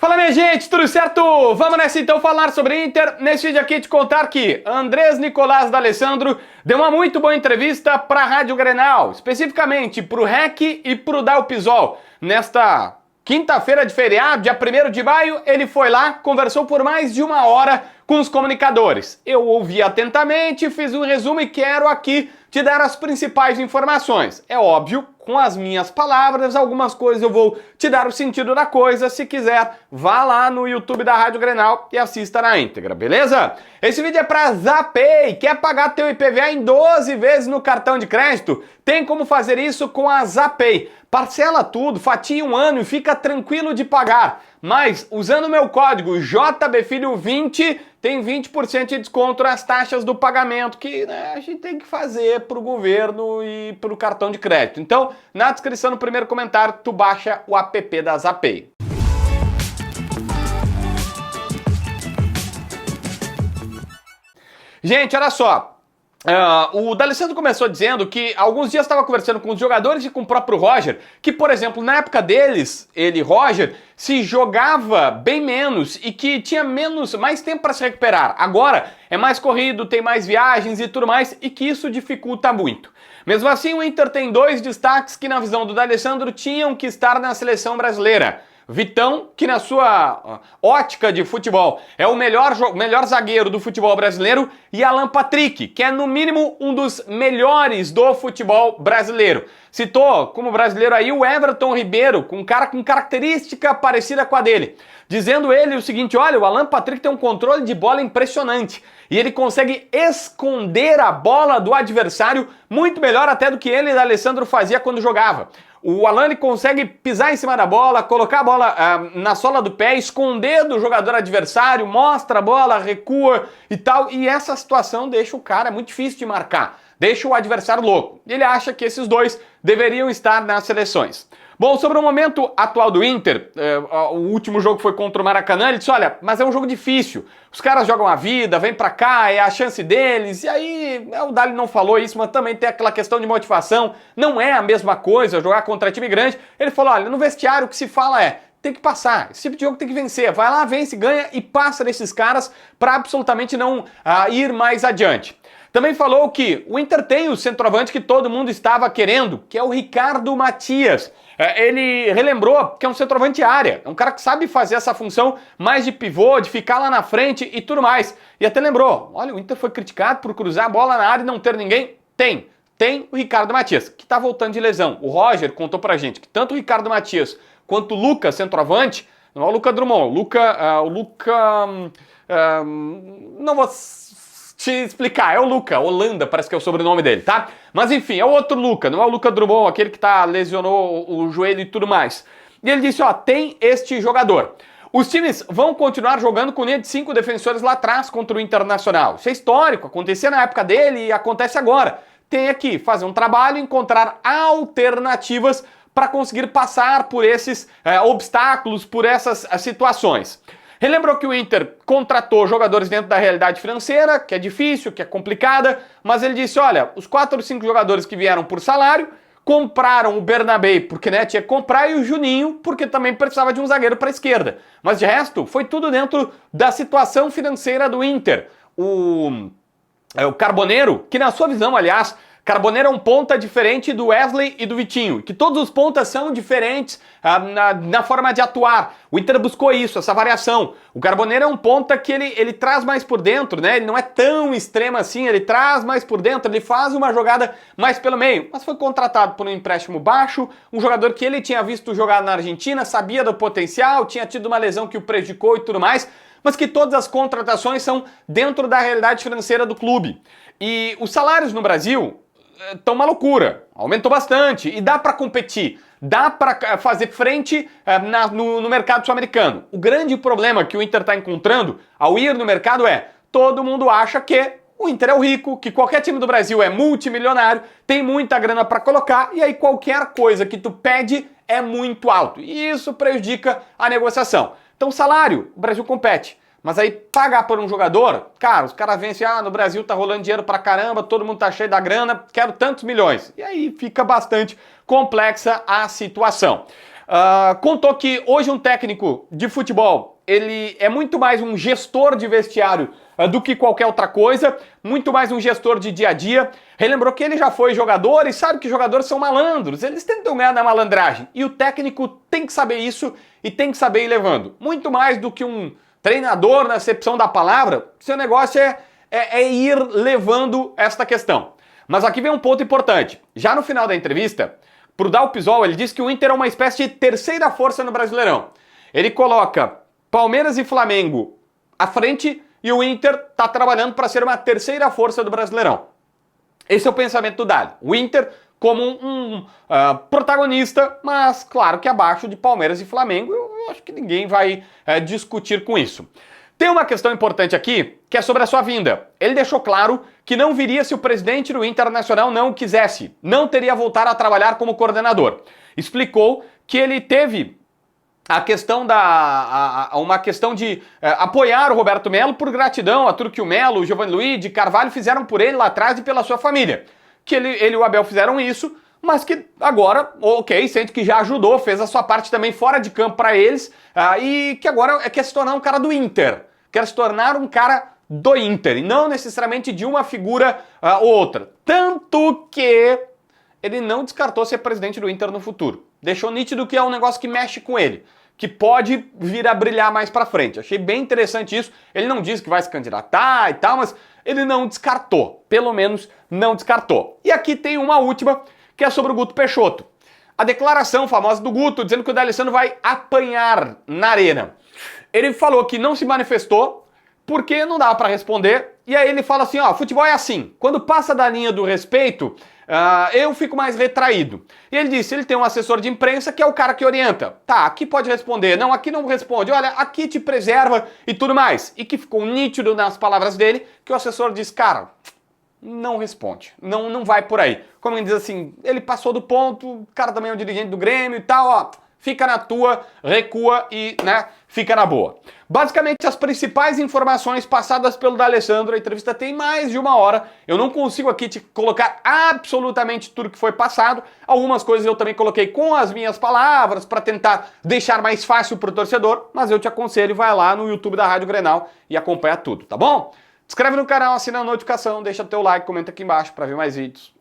Fala, minha gente, tudo certo? Vamos nessa então falar sobre Inter. Nesse vídeo aqui te contar que Andrés Nicolás D'Alessandro deu uma muito boa entrevista para a Rádio Grenal, especificamente para o REC e para o Dalpisol. Nesta quinta-feira de feriado, dia 1º de maio, ele foi lá, conversou por mais de 1 hora com os comunicadores. Eu ouvi atentamente, fiz um resumo e quero aqui te dar as principais informações. É óbvio, com as minhas palavras, algumas coisas eu vou te dar o sentido da coisa. Se quiser, vá lá no YouTube da Rádio Grenal e assista na íntegra, beleza? Esse vídeo é para Zapay. Quer pagar teu IPVA em 12 vezes no cartão de crédito? Tem como fazer isso com a Zapay. Parcela tudo, fatia 1 ano e fica tranquilo de pagar. Mas, usando o meu código JBFilho20, tem 20% de desconto nas taxas do pagamento que a gente tem que fazer para o governo e para o cartão de crédito. Então, na descrição no primeiro comentário, tu baixa o app da Zapay. Gente, olha só. O D'Alessandro começou dizendo que alguns dias estava conversando com os jogadores e com o próprio Roger, que, por exemplo, na época deles, Roger, se jogava bem menos e que tinha mais tempo para se recuperar. Agora é mais corrido, tem mais viagens e tudo mais, e que isso dificulta muito. Mesmo assim, o Inter tem 2 destaques que, na visão do D'Alessandro, tinham que estar na seleção brasileira. Vitão, que na sua ótica de futebol é o melhor zagueiro do futebol brasileiro, e Alan Patrick, que é no mínimo um dos melhores do futebol brasileiro. Citou como brasileiro aí o Everton Ribeiro, um cara com característica parecida com a dele. Dizendo ele o seguinte: olha, o Alan Patrick tem um controle de bola impressionante e ele consegue esconder a bola do adversário muito melhor até do que ele e D'Alessandro fazia quando jogava. O Alan consegue pisar em cima da bola, colocar a bola na sola do pé, esconder do jogador adversário, mostra a bola, recua e tal. E essa situação deixa o cara muito difícil de marcar, deixa o adversário louco. Ele acha que esses 2 deveriam estar nas seleções. Bom, sobre o momento atual do Inter, o último jogo foi contra o Maracanã, ele disse: olha, mas é um jogo difícil, os caras jogam a vida, vem pra cá, é a chance deles, e aí o Dali não falou isso, mas também tem aquela questão de motivação, não é a mesma coisa jogar contra time grande. Ele falou: olha, no vestiário o que se fala é, tem que passar, esse tipo de jogo tem que vencer, vai lá, vence, ganha e passa desses caras pra absolutamente não ir mais adiante. Também falou que o Inter tem o centroavante que todo mundo estava querendo, que é o Ricardo Matias. Ele relembrou que é um centroavante área, é um cara que sabe fazer essa função mais de pivô, de ficar lá na frente e tudo mais. E até lembrou: olha, o Inter foi criticado por cruzar a bola na área e não ter ninguém. Tem o Ricardo Matias, que tá voltando de lesão. O Roger contou pra gente que tanto o Ricardo Matias quanto o Lucas, centroavante, não é o Luca Drummond, não vou te explicar, é o Luca, Holanda parece que é o sobrenome dele, tá? Mas enfim, é o outro Luca, não é o Luca Drummond, aquele que lesionou o joelho e tudo mais. E ele disse: ó, tem este jogador. Os times vão continuar jogando com linha de 5 defensores lá atrás contra o Internacional. Isso é histórico, acontecia na época dele e acontece agora. Tem aqui fazer um trabalho, encontrar alternativas para conseguir passar por esses obstáculos, por essas situações. Relembrou que o Inter contratou jogadores dentro da realidade financeira, que é difícil, que é complicada, mas ele disse: olha, os 4 ou 5 jogadores que vieram por salário compraram o Bernabé porque tinha que comprar, e o Juninho porque também precisava de um zagueiro para a esquerda. Mas de resto, foi tudo dentro da situação financeira do Inter. O Carboneiro, que na sua visão, aliás, Carboneiro é um ponta diferente do Wesley e do Vitinho, que todos os pontas são diferentes na forma de atuar. O Inter buscou isso, essa variação. O Carboneiro é um ponta que ele traz mais por dentro, né? Ele não é tão extremo assim, ele traz mais por dentro, ele faz uma jogada mais pelo meio. Mas foi contratado por um empréstimo baixo, um jogador que ele tinha visto jogar na Argentina, sabia do potencial, tinha tido uma lesão que o prejudicou e tudo mais, mas que todas as contratações são dentro da realidade financeira do clube. E os salários no Brasil estão uma loucura, aumentou bastante e dá para competir, dá para fazer frente no mercado sul-americano. O grande problema que o Inter está encontrando ao ir no mercado é: todo mundo acha que o Inter é o rico, que qualquer time do Brasil é multimilionário, tem muita grana para colocar, e aí qualquer coisa que tu pede é muito alto, e isso prejudica a negociação. Então salário, o Brasil compete. Mas aí pagar por um jogador, cara, os caras vêm assim: no Brasil tá rolando dinheiro pra caramba, todo mundo tá cheio da grana, quero tantos milhões. E aí fica bastante complexa a situação. contou que hoje um técnico de futebol, ele é muito mais um gestor de vestiário do que qualquer outra coisa, muito mais um gestor de dia a dia. Relembrou que ele já foi jogador e sabe que jogadores são malandros, eles tentam ganhar na malandragem. E o técnico tem que saber isso e tem que saber ir levando. Muito mais do que um treinador na acepção da palavra, seu negócio é ir levando esta questão. Mas aqui vem um ponto importante. Já no final da entrevista, pro Dal Pizol, ele disse que o Inter é uma espécie de terceira força no Brasileirão. Ele coloca Palmeiras e Flamengo à frente e o Inter tá trabalhando para ser uma terceira força do Brasileirão. Esse é o pensamento do Dali. O Inter como um protagonista, mas claro que abaixo de Palmeiras e Flamengo, eu acho que ninguém vai discutir com isso. Tem uma questão importante aqui, que é sobre a sua vinda. Ele deixou claro que não viria se o presidente do Internacional não quisesse, não teria voltado a trabalhar como coordenador. Explicou que ele teve a questão uma questão de apoiar o Roberto Melo por gratidão a tudo que o Melo, o Giovanni Luiz, de Carvalho fizeram por ele lá atrás e pela sua família. Que ele e o Abel fizeram isso, mas que agora, ok, sente que já ajudou, fez a sua parte também fora de campo para eles, e que agora quer se tornar um cara do Inter, quer se tornar um cara do Inter, e não necessariamente de uma figura ou outra. Tanto que ele não descartou ser presidente do Inter no futuro. Deixou nítido que é um negócio que mexe com ele, que pode vir a brilhar mais pra frente. Achei bem interessante isso. Ele não disse que vai se candidatar e tal, mas ele não descartou. Pelo menos não descartou. E aqui tem uma última, que é sobre o Guto Peixoto. A declaração famosa do Guto, dizendo que o D'Alessandro vai apanhar na arena. Ele falou que não se manifestou, porque não dava pra responder. E aí ele fala assim, ó, futebol é assim. Quando passa da linha do respeito, eu fico mais retraído. E ele disse, ele tem um assessor de imprensa que é o cara que orienta. Tá, aqui pode responder. Não, aqui não responde. Olha, aqui te preserva e tudo mais. E que ficou nítido nas palavras dele que o assessor disse, cara, não responde. Não vai por aí. Como ele diz assim, ele passou do ponto, o cara também é um dirigente do Grêmio e tal, ó. Fica na tua, recua e, né, fica na boa. Basicamente, as principais informações passadas pelo D'Alessandro, a entrevista tem mais de uma hora, eu não consigo aqui te colocar absolutamente tudo que foi passado, algumas coisas eu também coloquei com as minhas palavras para tentar deixar mais fácil pro torcedor, mas eu te aconselho, vai lá no YouTube da Rádio Grenal e acompanha tudo, tá bom? Se inscreve no canal, assina a notificação, deixa teu like, comenta aqui embaixo para ver mais vídeos.